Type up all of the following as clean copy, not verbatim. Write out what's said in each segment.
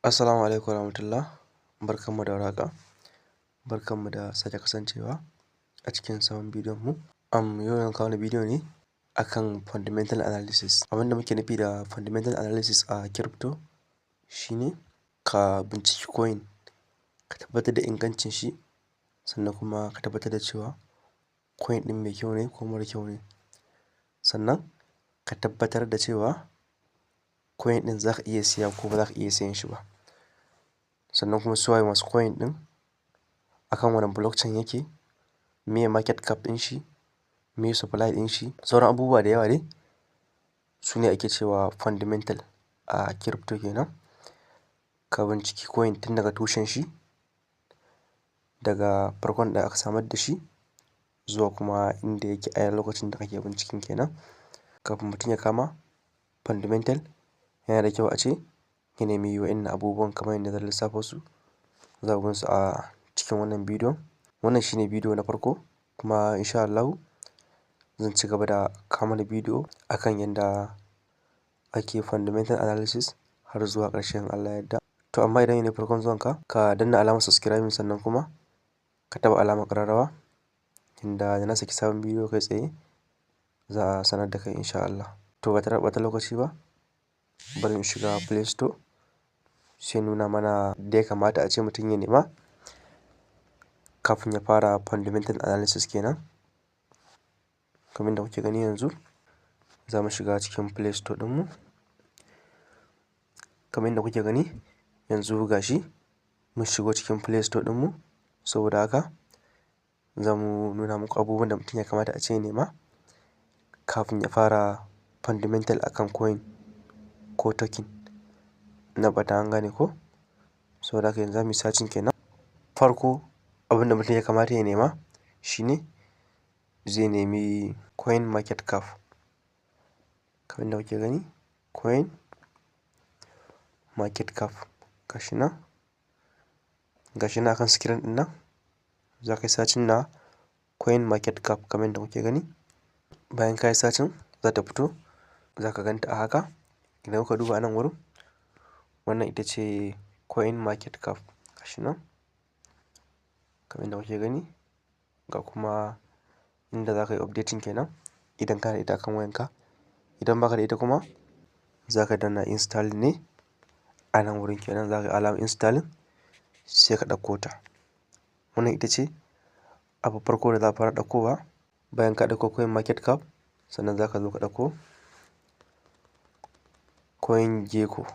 Assalamu alaikum warahmatullah. Barkanmu da warhaka. Barkanmu da sake kasancewa a cikin sabon bidiyon mu. Yau zan kawo wani bidiyo ne akan fundamental analysis. Abin da muke nufi da fundamental analysis a crypto shine ka binciki coin, ka tabbatar da ingancin shi, sannan kuma ka tabbatar da cewa coin ɗin mai kyau ne ko mara kyau ne. Sannan ka tabbatar da cewa coin ɗin za ka iya siya ko ba za ka iya siyan shi ba. Sannan kuma su waye masu coin ɗin, akan wane blockchain yake, meye market cap ɗin shi, meye supply ɗin shi, sauran abubuwa da yawa dai su ne ake cewa fundamental a crypto kenan. Ka binciki coin tun daga tushen shi, daga farkon da aka samar da shi zuwa kuma inda yake a lokacin da kake binciken kenan. Kafin mutum ya kama fundamental, yana da kyau a ce ya nemi wa'innan abubuwan kamar yadda zan lissafo su, za ku gansu a cikin wannan bidiyon. Wannan shine bidiyo na farko kuma insha Allahu zan ci gaba da kawo mana bidiyo akan yadda ake fundamental analysis har zuwa ƙarshe in Allah ya yarda. To amma idan ne farkon zuwan ka, ka danna alamar subscribing sannan kuma ka taɓa alamar ƙararrawa inda na saki sabon bidiyo kai tsaye za a sanar da kai insha Allah. To ba tare da ɓata lokaci ba, bari in shiga Play Store sai nuna mana da ya kamata a ce mutum ya nema kafin ya fara fundamental analysis kenan. Kamar yadda kuke gani yanzu za mu shiga cikin Play Store ɗinmu. Kamar yadda kuke gani yanzu gashi mun shigo cikin Play Store ɗinmu, saboda haka za mu nuna muku abubuwan da mutum ya kamata a ce ya nema kafin ya fara fundamental akan coin ko token. Ina fata an gane ko? Saboda haka yanzu za mu yi searching kenan. Farko abin da mutum ya kamata ya nema shine zai nemi coin market cap. Kamar yadda kuke gani coin market cap gashi nan, gashi nan akan screen ɗin nan. Za ka yi searching na coin market cap kamar yadda kuke gani. Bayan ka yi searching za ta fito, za ka ganta a haka. Idan kuka duba a nan wurin, wannan ita ce coin market cap gashi nan kamar yadda kuke gani. Ga kuma inda za ka yi updating kenan idan kana da ita akan wayanka. Idan ba ka da ita kuma za ka danna installing ne a nan wurin kenan. Za ka yi alamar installing sai ka ɗauko ta. Wannan ita ce abu farko da za a fara ɗaukowa. Bayan ka ɗauko coin market cap, sannan za ka zo ka ɗauko coin gecko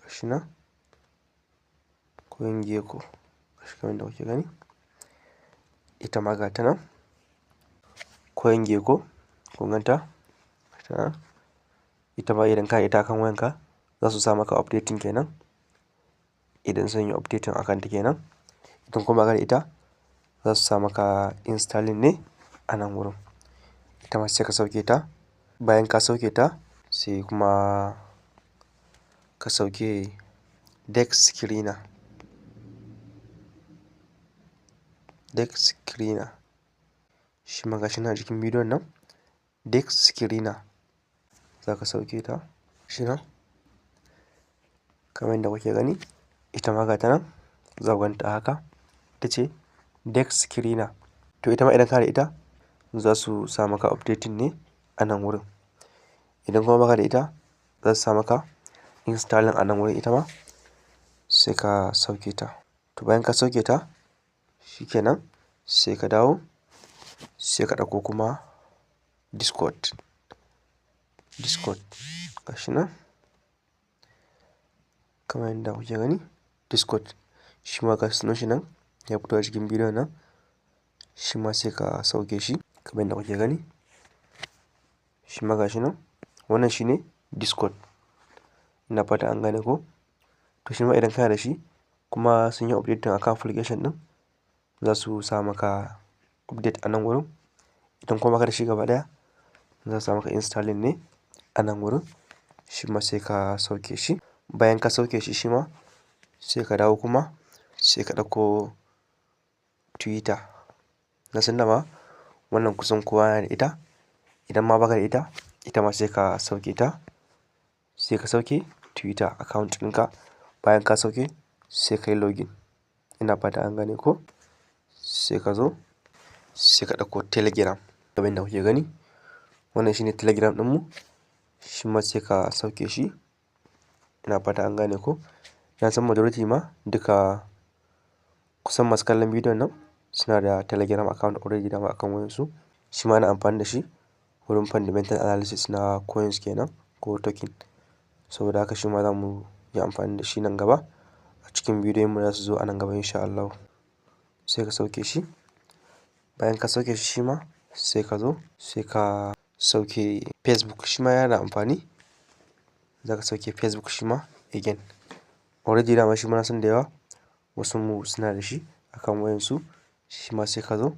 gashi nan. Coin gecko gashi kamar yadda kuke gani. Ita ma ga ta nan coin gecko, kun ganta? Gata nan. Ita ma idan ka yi ita akan wayanka za su sa maka updating kenan. Idan sun yi updating akan ta kenan. Idan kuma ba ka da ita za su sa maka installing ne a nan wurin. Ita ma sai ka sauke ta. Bayan ka sauke ta sai kuma ka sauke dex screener. Dex screener shi ma gashi nan a jikin bidiyon nan. Dex screener za ka sauke ta gashi nan kamar yadda kuke gani. Ita ma ga ta nan za ku ganta a haka. Ita ce dex screener. To ita ma idan ka da ita za su sa maka updating ne a nan wurin. Idan kuma ba ka da ita za su sa maka installing a nan wurin ita ma sai ka sauke ta. To bayan ka sauke ta shikenan sai ka dawo sai ka ɗauko kuma Discord. Discord gashi nan kamar yadda kuke gani. Discord shi ma ga sunan shi nan ya fito a cikin bidiyon nan. Shi ma sai ka sauke shi kamar yadda kuke gani. Shi ma gashi nan. Wannan shi ne Discord. Ina fata an gane ko? To shi ma idan kana da shi kuma sun yi updating akan application ɗin, za su sa maka update a nan wurin. Idan kuma ba ka da shi gaba ɗaya za su sa maka installing ne a nan wurin. Shi ma sai ka sauke shi. Bayan ka sauke shi shi ma sai ka dawo kuma sai ka ɗauko Twitter. Na san dama wannan kusan kowa yana da ita. Idan ma ba ka da ita, ita ma sai ka sauke ta. Sai ka sauke Twitter account ɗinka bayan ka sauke sai ka yi login. Ina fata an gane ko? Sai ka zo sai ka ɗauko Telegram kamar yadda kuke gani. Wannan shine Telegram ɗinmu, shi ma sai ka sauke shi. Ina fata an gane ko? Na san majority ma duka kusan masu kallon bidiyon nan suna da Telegram account already dama akan wayansu. Shi ma ana amfani da shi wurin fundamental analysis na coins kenan ko token. Saboda haka shi ma za mu yi amfani da shi nan gaba a cikin bidiyoyinmu da za su zo a nan gaba insha Allah. Sai ka sauke shi. Bayan ka sauke shi ma sai ka zo sai ka sauke Facebook. Shi ma yana amfani. Za ka sauke Facebook shi ma again. Already dama shi ma na san da yawa wasu mu suna da shi akan wayansu. Shi ma sai ka zo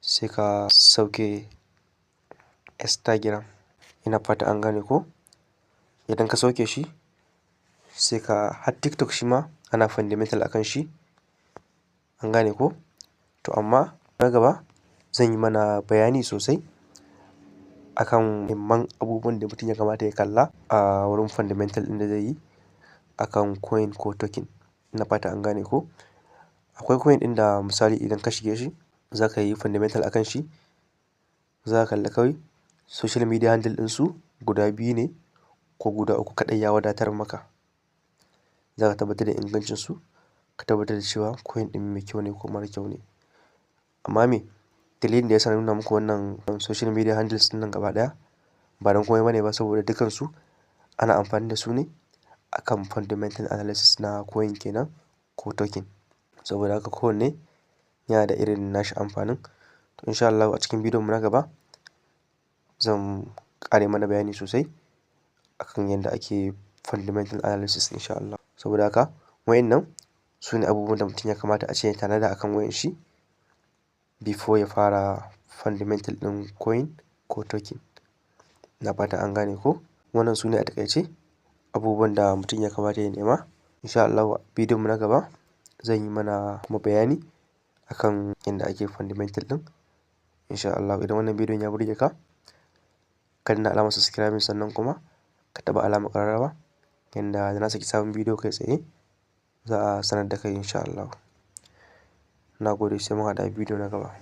sai ka sauke Instagram. Ina fata an gane ko? Idan ka sauke shi sai ka har TikTok shi ma ana fundamental akan shi. An gane ko? To amma na gaba zan yi mana bayani sosai akan muhimman abubuwan da mutum ya kamata ya kalla a wurin fundamental ɗin da zai yi akan coin ko token. Ina fata an gane ko? Akwai coin ɗin da misali idan ka shige shi za ka yi fundamental akan shi. Za ka kalla kawai social media handle ɗinsu guda 2 ne ko guda 3 kaɗai ya wadatar maka. Za ka tabbatar da ingancinsu, ka tabbatar da cewa coin ɗin mai kyau ne ko mara kyau ne. Amma me? Dalilin da ya sa na nuna muku wannan social media handles ɗin nan gaba ɗaya ba don komai bane ba saboda dukansu ana amfani da su ne akan fundamental analysis na coin kenan ko token. Saboda haka kowanne yana da irin nashi amfanin. To insha Allah a cikin bidiyonmu na gaba zan ƙare mana bayani sosai akan yadda ake fundamental analysis insha Allah. Saboda haka wayannan su ne abubuwan da mutum ya kamata a ce ya tanada akan wayan shi before ya fara fundamental ɗin coin ko token. Ina fata an gane ko? Wannan su ne a taƙaice abubuwan da mutum ya kamata ya nema. Insha Allah bidiyonmu na gaba zan yi mana kuma bayani akan yadda ake fundamental ɗin. Insha Allah idan wannan bidiyon ya burge ka, ka danna alamar subscribing sannan kuma ka taɓa alamar ƙararrawa yanda da na saki sabon bidiyo kai tsaye za a sanar da kai insha Allah. Na gode sai mun haɗu a bidiyo na gaba.